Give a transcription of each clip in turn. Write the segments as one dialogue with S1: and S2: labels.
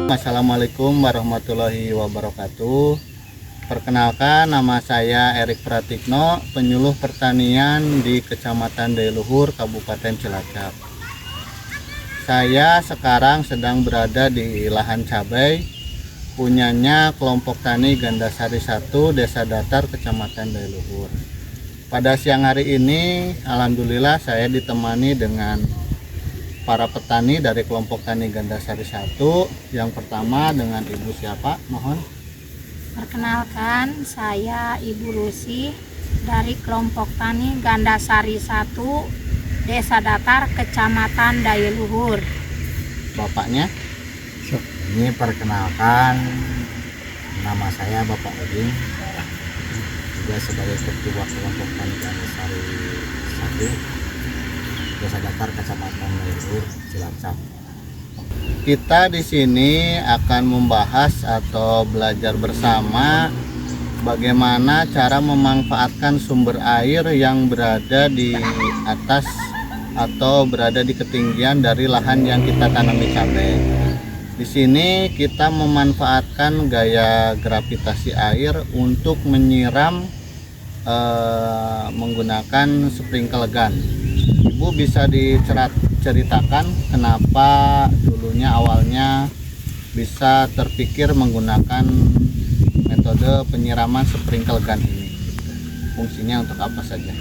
S1: Assalamualaikum warahmatullahi wabarakatuh. Perkenalkan, nama saya Erik Pratikno, penyuluh pertanian di Kecamatan Dayluhur, Kabupaten Cilacap. Saya sekarang sedang berada di lahan cabai punyanya kelompok tani Gandasari 1 Desa Datar, Kecamatan Dayluhur. Pada siang hari ini, alhamdulillah saya ditemani dengan para petani dari kelompok tani Gandasari 1. Yang pertama dengan Ibu siapa? Mohon.
S2: Perkenalkan, saya Ibu Rusi dari kelompok tani Gandasari 1 Desa Datar, Kecamatan Dayluhur.
S1: Bapaknya?
S3: Ini perkenalkan, nama saya Bapak Oding, juga sebagai ketua kelompok tani Gandasari 1 Desa Datar, Kecamatan Dayluhur, Cilacap.
S1: Kita di sini akan membahas atau belajar bersama bagaimana cara memanfaatkan sumber air yang berada di atas atau berada di ketinggian dari lahan yang kita tanami cabai. Di sini kita memanfaatkan gaya gravitasi air untuk menyiram menggunakan sprinkler gun. Ibu bisa diceritakan kenapa dulunya awalnya bisa terpikir menggunakan metode penyiraman sprinkler gun ini? Fungsinya untuk apa saja?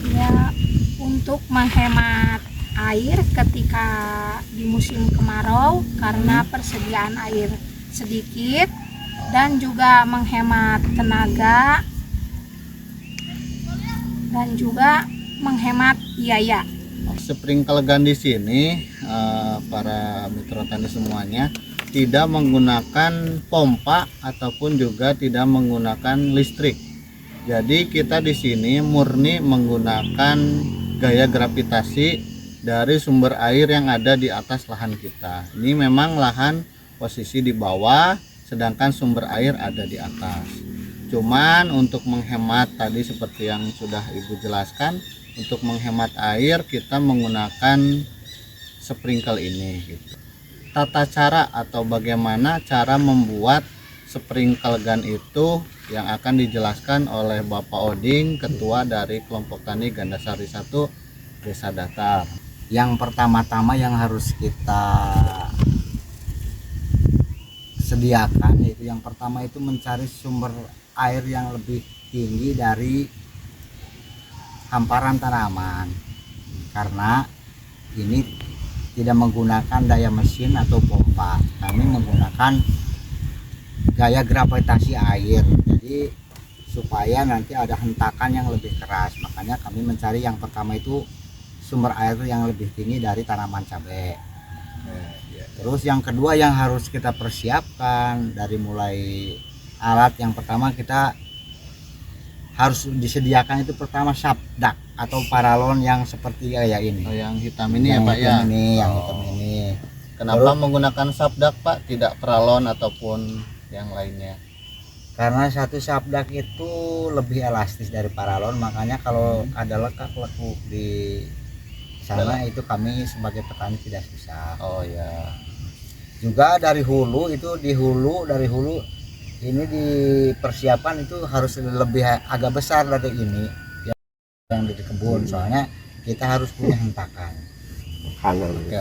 S2: Ya, untuk menghemat air ketika di musim kemarau karena persediaan air sedikit, dan juga menghemat tenaga dan juga menghemat biaya.
S1: Sprinkler gun di sini, para mitra tani semuanya, tidak menggunakan pompa ataupun juga tidak menggunakan listrik. Jadi kita di sini murni menggunakan gaya gravitasi dari sumber air yang ada di atas lahan kita. Ini memang lahan posisi di bawah, sedangkan sumber air ada di atas. Cuman untuk menghemat tadi seperti yang sudah Ibu jelaskan, untuk menghemat air kita menggunakan sprinkler ini gitu. Tata cara atau bagaimana cara membuat sprinkler gun itu yang akan dijelaskan oleh Bapak Oding, ketua dari kelompok tani Gandasari 1 Desa Datar.
S3: Yang pertama-tama yang harus kita sediakan, yaitu yang pertama itu mencari sumber air yang lebih tinggi dari hamparan tanaman, karena ini tidak menggunakan daya mesin atau pompa, kami menggunakan gaya gravitasi air, jadi supaya nanti ada hentakan yang lebih keras. Makanya kami mencari yang pertama itu sumber air yang lebih tinggi dari tanaman cabai. Terus yang kedua yang harus kita persiapkan dari mulai alat, yang pertama kita harus disediakan itu pertama sabdak atau paralon yang seperti kayak ini.
S1: Oh, yang hitam ini ya Pak ya?
S3: Yang hitam ini.
S1: Kenapa
S3: Terus,
S1: menggunakan sabdak Pak, tidak paralon ataupun yang lainnya?
S3: karena satu sabdak itu lebih elastis dari paralon, makanya kalau ada lekak-lekuk di sana itu kami sebagai petani tidak susah.
S1: Oh ya.
S3: Juga dari hulu itu dari hulu ini dipersiapkan itu harus lebih agak besar dari ini yang di kebun, soalnya kita harus punya hentakan.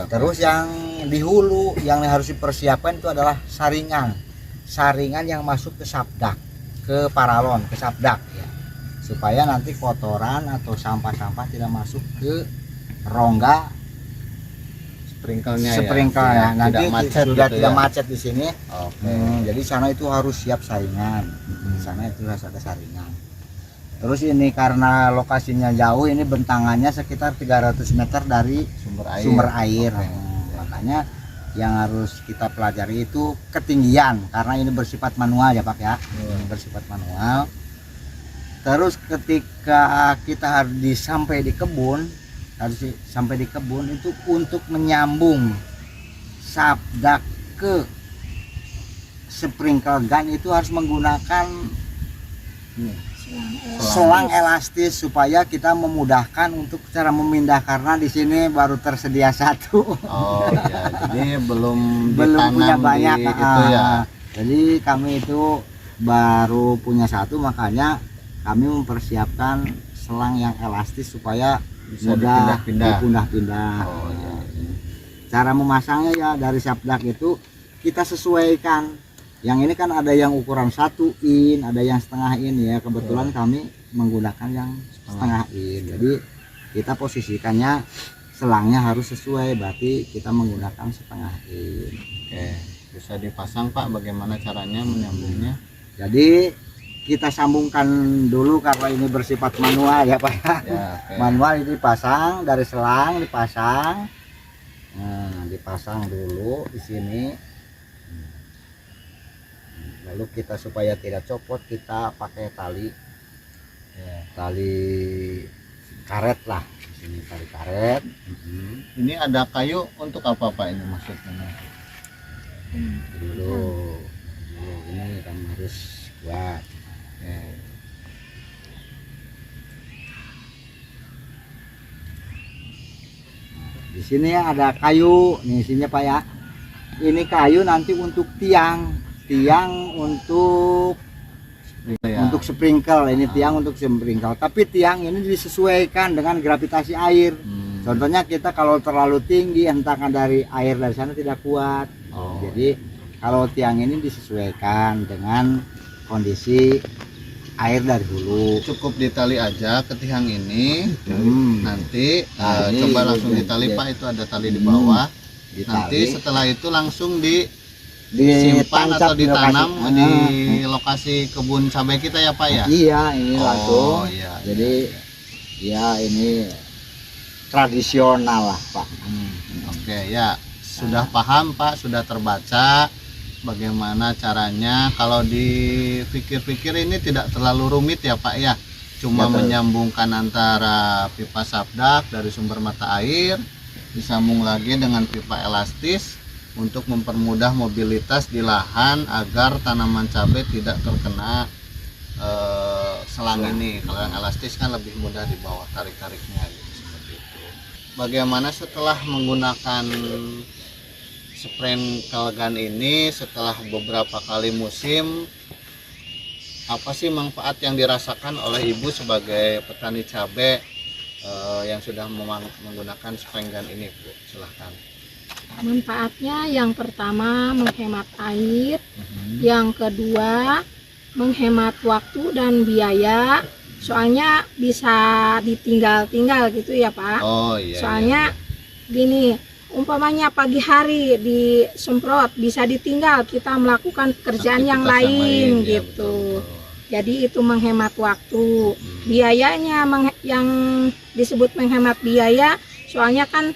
S3: Terus yang di hulu yang harus dipersiapkan itu adalah saringan yang masuk ke sabdak, ke paralon, ke sabdak ya, supaya nanti kotoran atau sampah-sampah tidak masuk ke rongga
S1: Sprinkelnya
S3: ya. Nanti
S1: tidak macet
S3: sudah
S1: gitu
S3: tidak
S1: ya?
S3: macet di sini.
S1: Oke.
S3: Jadi sana itu harus siap saringan. Di sana itu harus ada saringan. Terus ini karena lokasinya jauh, ini bentangannya sekitar 300 meter dari sumber air. Makanya yang harus kita pelajari itu ketinggian, karena ini bersifat manual ya Pak ya. Ini bersifat manual. Terus ketika kita harus sampai di kebun itu untuk menyambung sabdak ke sprinkler gun itu harus menggunakan selang elastis supaya kita memudahkan untuk cara memindah, karena di sini baru tersedia satu.
S1: Oh ya, jadi belum
S3: Belum punya
S1: ditanam
S3: banyak.
S1: di itu ya.
S3: Jadi kami itu baru punya satu, makanya kami mempersiapkan selang yang elastis supaya
S1: Bisa
S3: mudah
S1: dipindah-pindah.
S3: dipindah-pindah.
S1: Oh ya.
S3: Cara memasangnya ya dari sabdak itu kita sesuaikan. Yang ini kan ada yang ukuran 1 in, ada yang setengah in ya. Kebetulan kami menggunakan yang setengah in. Jadi kita posisikannya selangnya harus sesuai, berarti kita menggunakan setengah in.
S1: Oke, bisa dipasang Pak, bagaimana caranya menyambungnya?
S3: Jadi kita sambungkan dulu karena ini bersifat manual ya Pak ya.
S1: Ya, oke.
S3: Manual ini dipasang dari selang, dipasang. Nah, dipasang dulu di sini. Lalu kita supaya tidak copot kita pakai tali, tali karet lah. Di sini tali karet.
S1: Ini ada kayu untuk apa Pak ini maksudnya?
S3: Dulu ini kan harus kuat.
S1: Oke.
S3: Di sini ada kayu, nih isinya Pak ya. Ini kayu nanti untuk tiang untuk
S1: Ya.
S3: untuk sprinkle. Ini tiang untuk sprinkle. Tapi tiang ini disesuaikan dengan gravitasi air. Contohnya kita kalau terlalu tinggi, hentakan dari air dari sana tidak kuat.
S1: Oh.
S3: Jadi kalau tiang ini disesuaikan dengan kondisi air dari hulu.
S1: Cukup ditali aja ke tiang ini. Nanti
S3: Nah, ini
S1: coba langsung
S3: ini,
S1: ditali
S3: ya.
S1: Pak, itu ada tali di bawah.
S3: Ditali.
S1: Nanti setelah itu langsung disimpan
S3: Ditancap
S1: atau ditanam
S3: di lokasi.
S1: di lokasi kebun cabai kita ya Pak ya.
S3: Iya, ini langsung.
S1: Oh iya.
S3: Jadi ya ini tradisional lah Pak.
S1: Oke ya, sudah paham Pak, sudah terbaca bagaimana caranya. Kalau dipikir-pikir ini tidak terlalu rumit ya Pak ya, cuma
S3: Betul.
S1: menyambungkan antara pipa sabdak dari sumber mata air disambung lagi dengan pipa elastis untuk mempermudah mobilitas di lahan agar tanaman cabai tidak terkena selang ini. Kalau yang elastis kan lebih mudah di bawah tarik-tariknya gitu, seperti itu. Bagaimana setelah menggunakan sprinkle gun ini, setelah beberapa kali musim, apa sih manfaat yang dirasakan oleh Ibu sebagai petani cabai yang sudah menggunakan sprinkle gun ini, Bu? Silahkan.
S2: Manfaatnya yang pertama menghemat air, yang kedua menghemat waktu dan biaya. Soalnya bisa ditinggal-tinggal gitu ya Pak.
S1: Oh iya.
S2: Soalnya gini, umpamanya pagi hari disemprot bisa ditinggal, kita melakukan pekerjaan yang lain
S1: ya,
S2: gitu.
S1: betul.
S2: Jadi itu menghemat waktu. Biayanya yang disebut menghemat biaya, soalnya kan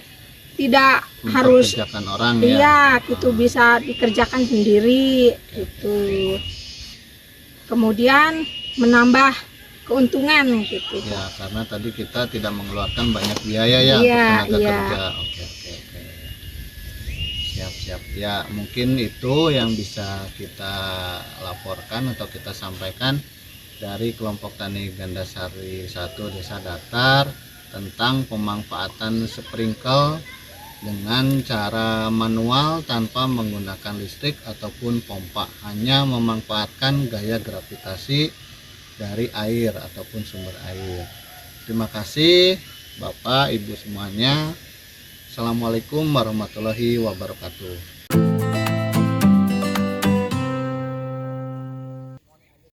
S2: tidak harus
S1: Mempekerjakan orang ya.
S2: iya gitu, bisa dikerjakan sendiri gitu. Kemudian menambah keuntungan gitu.
S1: Ya, karena tadi kita tidak mengeluarkan banyak biaya ya
S2: Iya,
S1: untuk tenaga
S2: iya.
S1: kerja. Oke. Siap. Ya, mungkin itu yang bisa kita laporkan atau kita sampaikan dari kelompok tani Gandasari 1 Desa Datar tentang pemanfaatan sprinkle dengan cara manual tanpa menggunakan listrik ataupun pompa, hanya memanfaatkan gaya gravitasi dari air ataupun sumber air. Terima kasih Bapak Ibu semuanya. Assalamualaikum warahmatullahi wabarakatuh.